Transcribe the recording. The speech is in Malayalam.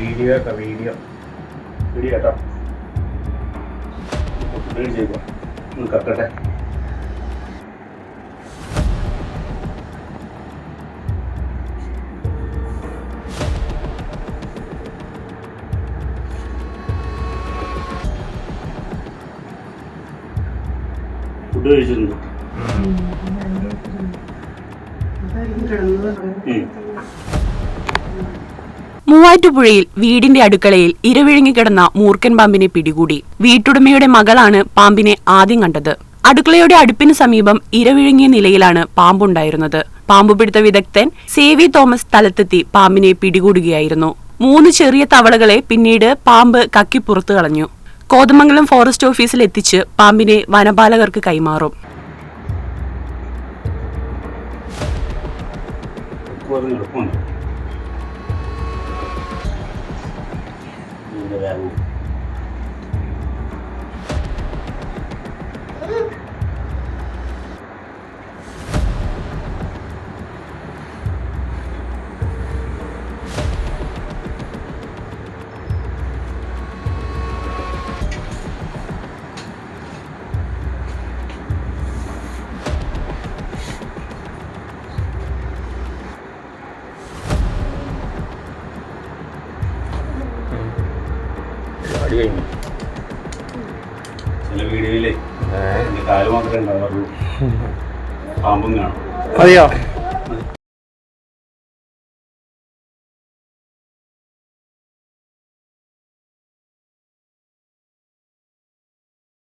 വീഡിയോ വീഡിയോ കേട്ടോ ചെയ്തോ ഒന്ന് കക്കട്ടെ. ഫുഡ് കഴിച്ചിരുന്നു. മൂവാറ്റുപുഴയിൽ വീടിന്റെ അടുക്കളയിൽ ഇരവിഴുങ്ങി കിടന്ന മൂർഖൻ പാമ്പിനെ പിടികൂടി. വീട്ടുടമയുടെ മകളാണ് പാമ്പിനെ ആദ്യം കണ്ടത്. അടുക്കളയുടെ അടുപ്പിന് സമീപം ഇരവിഴുങ്ങിയ നിലയിലാണ് പാമ്പുണ്ടായിരുന്നത്. പാമ്പുപിടുത്ത വിദഗ്ധൻ സേവി തോമസ് സ്ഥലത്തെത്തി പാമ്പിനെ പിടികൂടുകയായിരുന്നു. 3 ചെറിയ തവളകളെ പിന്നീട് പാമ്പ് കക്കി പുറത്തു കളഞ്ഞു. കോതമംഗലം ഫോറസ്റ്റ് ഓഫീസിൽ എത്തിച്ച് പാമ്പിനെ വനപാലകർക്ക് കൈമാറും. ചില വീഡിയോയിലേ കാല് മാത്രമേ ഉണ്ടാവുള്ളൂ, പാമ്പും കാണും. അതെയോ?